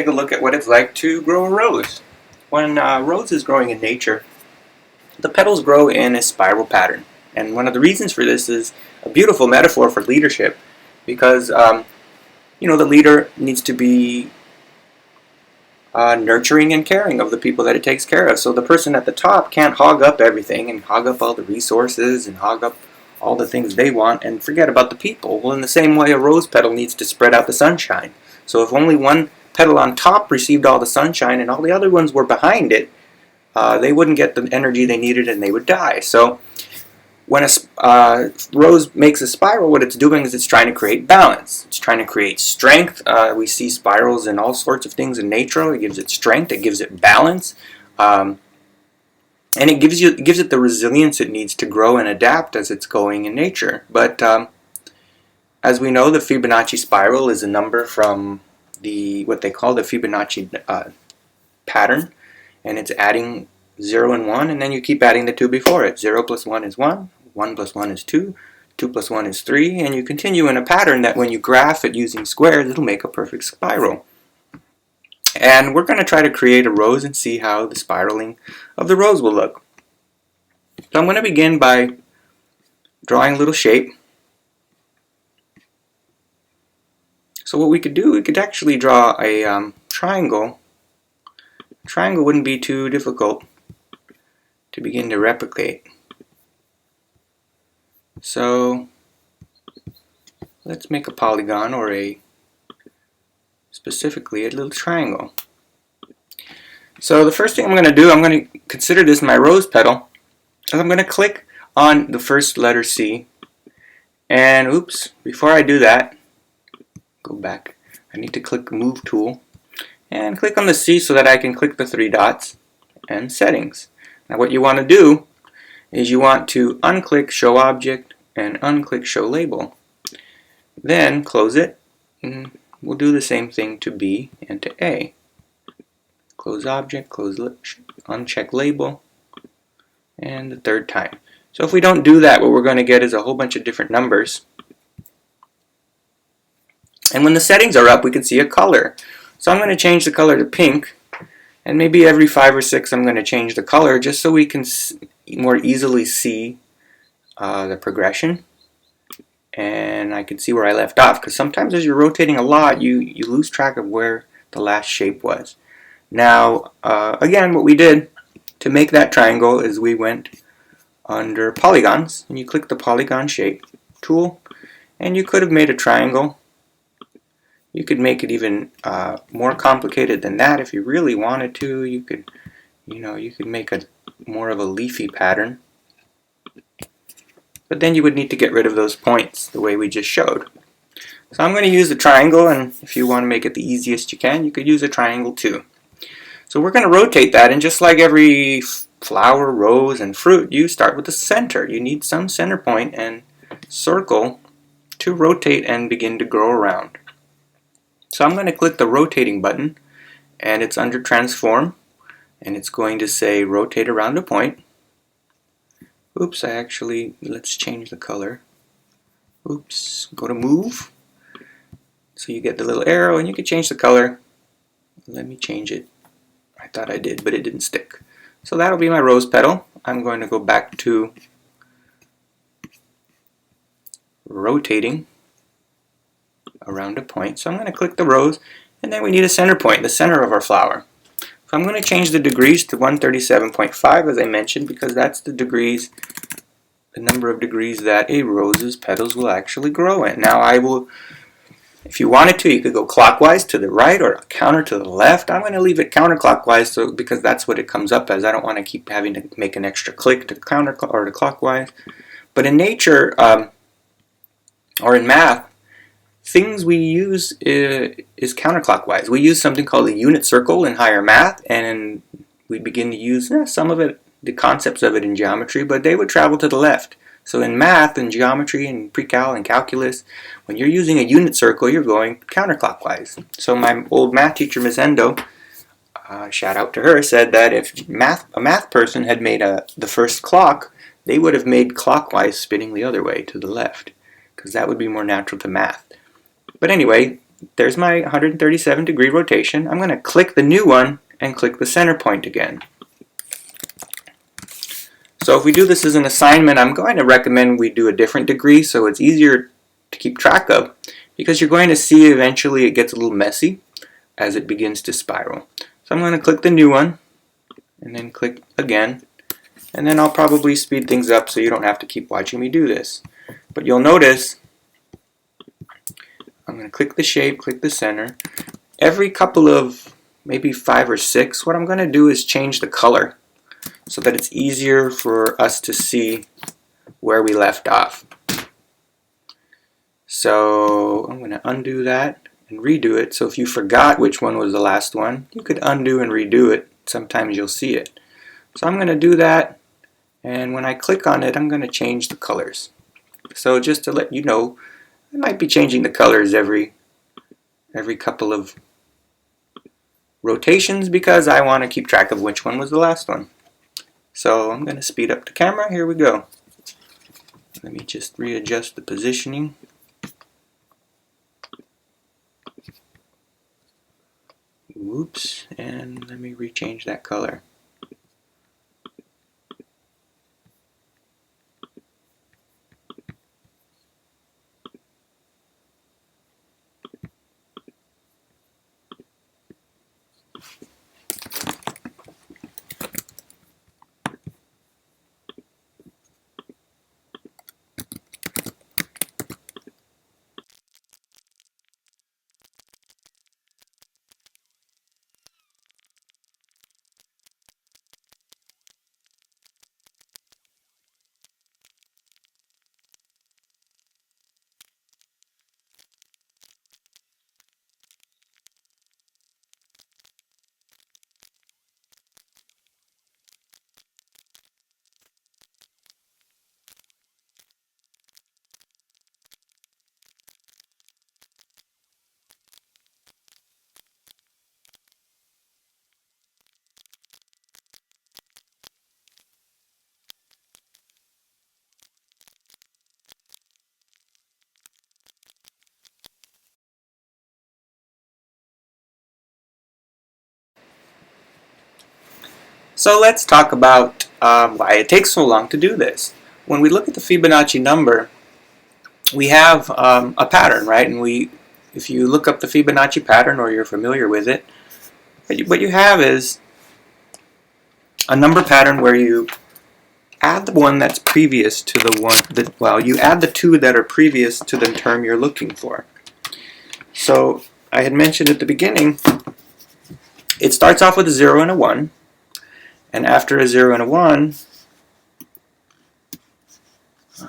Take a look at what it's like to grow a rose. When a rose is growing in nature, the petals grow in a spiral pattern. And one of the reasons for this is a beautiful metaphor for leadership because, the leader needs to be nurturing and caring of the people that it takes care of. So the person at the top can't hog up everything and hog up all the resources and hog up all the things they want and forget about the people. Well, in the same way, a rose petal needs to spread out the sunshine. So if only one petal on top received all the sunshine and all the other ones were behind it, they wouldn't get the energy they needed and they would die. So when a rose makes a spiral, what it's doing is it's trying to create balance. It's trying to create strength. We see spirals in all sorts of things in nature. It gives it strength. It gives it balance. And it gives it the resilience it needs to grow and adapt as it's going in nature. But as we know, the Fibonacci spiral is a number from what they call the Fibonacci pattern, and it's adding 0 and 1, and then you keep adding the 2 before it. 0 plus 1 is 1, 1 plus 1 is 2, 2 plus 1 is 3, and you continue in a pattern that when you graph it using squares, it'll make a perfect spiral. And we're going to try to create a rose and see how the spiraling of the rose will look. So I'm going to begin by drawing a little shape. So what we could do, we could actually draw a triangle. A triangle wouldn't be too difficult to begin to replicate. So let's make a polygon, or specifically a little triangle. So the first thing I'm going to do, I'm going to consider this my rose petal, and I'm going to click on the first letter C. And oops, before I do that, go back. I need to click the Move tool and click on the C so that I can click the 3 dots and Settings. Now what you want to do is you want to unclick Show Object and unclick Show Label. Then close it, and we'll do the same thing to B and to A. Close Object, uncheck Label, and the 3rd time. So if we don't do that, what we're going to get is a whole bunch of different numbers. And when the settings are up, we can see a color. So I'm going to change the color to pink, and maybe every 5 or 6 I'm going to change the color just so we can more easily see the progression. And I can see where I left off, because sometimes as you're rotating a lot, you lose track of where the last shape was. Now, again, what we did to make that triangle is we went under Polygons, and you click the Polygon Shape tool, and you could have made a triangle. You could make it even more complicated than that if you really wanted to. You could make a more of a leafy pattern. But then you would need to get rid of those points the way we just showed. So I'm going to use the triangle, and if you want to make it the easiest you can, you could use a triangle too. So we're going to rotate that, and just like every flower, rose, and fruit, you start with the center. You need some center point and circle to rotate and begin to grow around. So I'm going to click the rotating button, and it's under Transform, and it's going to say Rotate around a point. Oops, let's change the color. Oops, go to Move. So you get the little arrow, and you can change the color. Let me change it. I thought I did, but it didn't stick. So that'll be my rose petal. I'm going to go back to rotating around a point. So I'm going to click the rose, and then we need a center point, the center of our flower. So I'm going to change the degrees to 137.5, as I mentioned, because that's the number of degrees that a rose's petals will actually grow in. Now if you wanted to, you could go clockwise to the right or counter to the left. I'm going to leave it counterclockwise because that's what it comes up as. I don't want to keep having to make an extra click to counter or to clockwise. But in nature or in math, things we use is counterclockwise. We use something called a unit circle in higher math, and we begin to use some of it, the concepts of it in geometry, but they would travel to the left. So in math and geometry and pre-cal and calculus, when you're using a unit circle, you're going counterclockwise. So my old math teacher, Miss Endo, shout out to her, said that if a math person had made the first clock, they would have made clockwise spinning the other way to the left, because that would be more natural to math. But anyway, there's my 137 degree rotation. I'm going to click the new one and click the center point again. So if we do this as an assignment, I'm going to recommend we do a different degree so it's easier to keep track of, because you're going to see eventually it gets a little messy as it begins to spiral. So I'm going to click the new one and then click again, and then I'll probably speed things up so you don't have to keep watching me do this. But you'll notice I'm going to click the shape, click the center. Every couple of maybe 5 or 6, what I'm going to do is change the color so that it's easier for us to see where we left off. So I'm going to undo that and redo it. So if you forgot which one was the last one, you could undo and redo it. Sometimes you'll see it. So I'm going to do that, and when I click on it, I'm going to change the colors. So just to let you know, I might be changing the colors every couple of rotations because I want to keep track of which one was the last one. So I'm going to speed up the camera. Here we go. Let me just readjust the positioning. Whoops, and let me rechange that color. So let's talk about why it takes so long to do this. When we look at the Fibonacci number, we have a pattern, right? And if you look up the Fibonacci pattern or you're familiar with it, what you have is a number pattern where you add the one that's previous to the one, well, you add the two that are previous to the term you're looking for. So I had mentioned at the beginning, it starts off with a 0 and a 1. And after a 0 and a 1,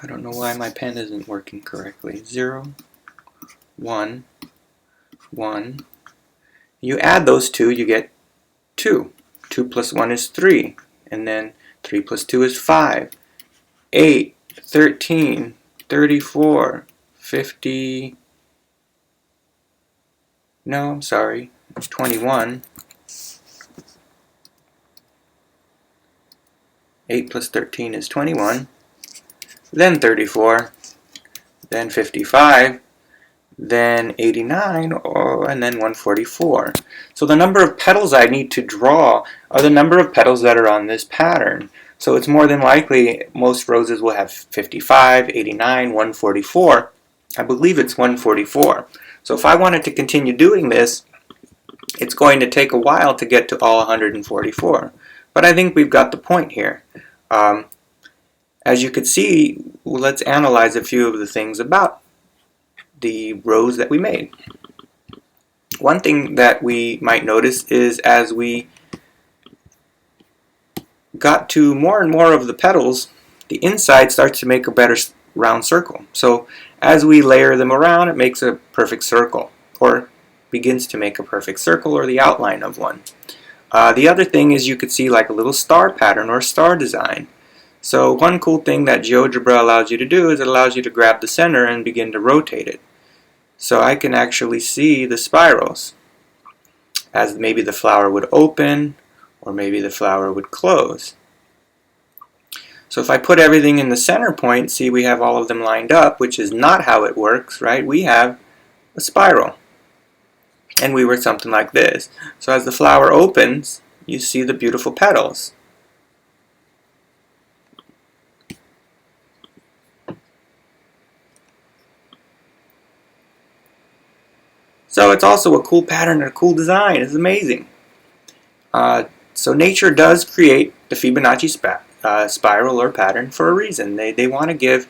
I don't know why my pen isn't working correctly. 0, 1, 1. You add those two, you get 2. 2 plus 1 is 3. And then 3 plus 2 is 5. 8, 13, 34, 50. No, I'm sorry. It's 21. 8 plus 13 is 21. Then 34. Then 55. Then 89, and then 144. So the number of petals I need to draw are the number of petals that are on this pattern. So it's more than likely most roses will have 55, 89, 144. I believe it's 144. So if I wanted to continue doing this, it's going to take a while to get to all 144. But I think we've got the point here. As you could see, let's analyze a few of the things about the rows that we made. One thing that we might notice is as we got to more and more of the petals, the inside starts to make a better round circle. So as we layer them around, it makes a perfect circle, or begins to make a perfect circle, or the outline of one. The other thing is you could see like a little star pattern or star design. So one cool thing that Geogebra allows you to do is it allows you to grab the center and begin to rotate it. So I can actually see the spirals as maybe the flower would open or maybe the flower would close. So if I put everything in the center point, see we have all of them lined up, which is not how it works, right? We have a spiral. and we were something like this. So as the flower opens, you see the beautiful petals. So it's also a cool pattern and a cool design. It's amazing. So nature does create the Fibonacci spiral or pattern for a reason. They want to give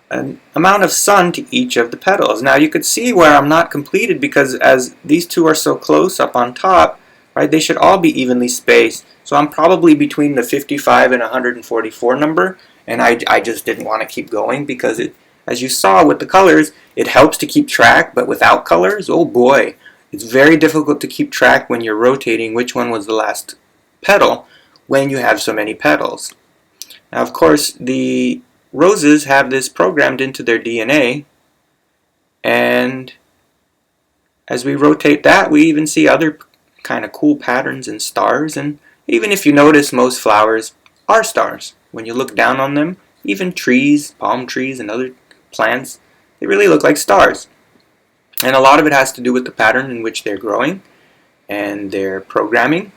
an amount of sun to each of the petals. Now you could see where I'm not completed because as these two are so close up on top, right, they should all be evenly spaced. So I'm probably between the 55 and 144 number, and I just didn't want to keep going because it, as you saw with the colors, it helps to keep track, but without colors, oh boy, it's very difficult to keep track when you're rotating which one was the last petal when you have so many petals. Now of course the roses have this programmed into their DNA, and as we rotate that, we even see other kind of cool patterns and stars. And even if you notice, most flowers are stars. When you look down on them, even trees, palm trees and other plants, they really look like stars. And a lot of it has to do with the pattern in which they're growing and their programming.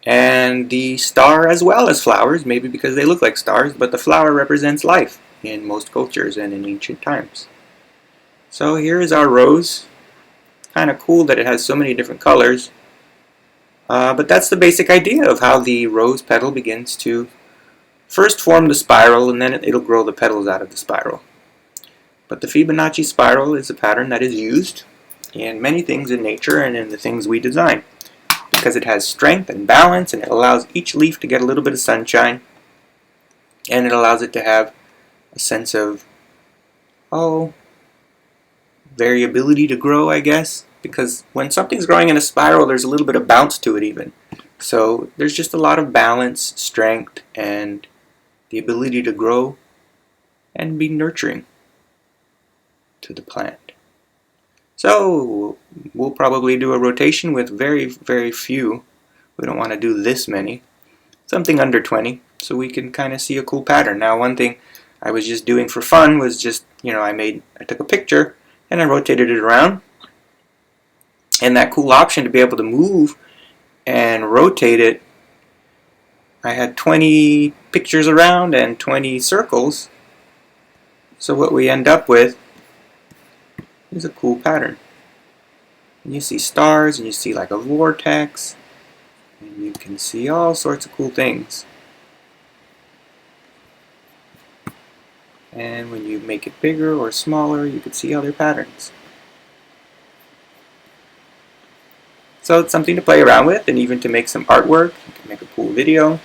And the star as well as flowers, maybe because they look like stars, but the flower represents life in most cultures and in ancient times. So here is our rose. Kind of cool that it has so many different colors. But that's the basic idea of how the rose petal begins to first form the spiral, and then it'll grow the petals out of the spiral. But the Fibonacci spiral is a pattern that is used in many things in nature and in the things we design, because it has strength and balance, and it allows each leaf to get a little bit of sunshine, and it allows it to have a sense of, variability to grow, I guess, because when something's growing in a spiral, there's a little bit of bounce to it even. So there's just a lot of balance, strength, and the ability to grow and be nurturing to the plant. So we'll probably do a rotation with very, very few. We don't want to do this many. Something under 20, so we can kind of see a cool pattern. Now one thing I was just doing for fun was just, I took a picture and I rotated it around. And that cool option to be able to move and rotate it, I had 20 pictures around and 20 circles. So what we end up with is a cool pattern. And you see stars, and you see like a vortex, and you can see all sorts of cool things. And when you make it bigger or smaller, you can see other patterns. So it's something to play around with, and even to make some artwork. You can make a cool video.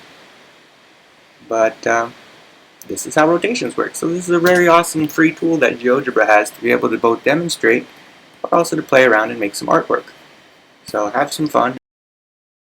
But this is how rotations work. So this is a very awesome free tool that Geogebra has to be but also to play around and make some artwork. So have some fun.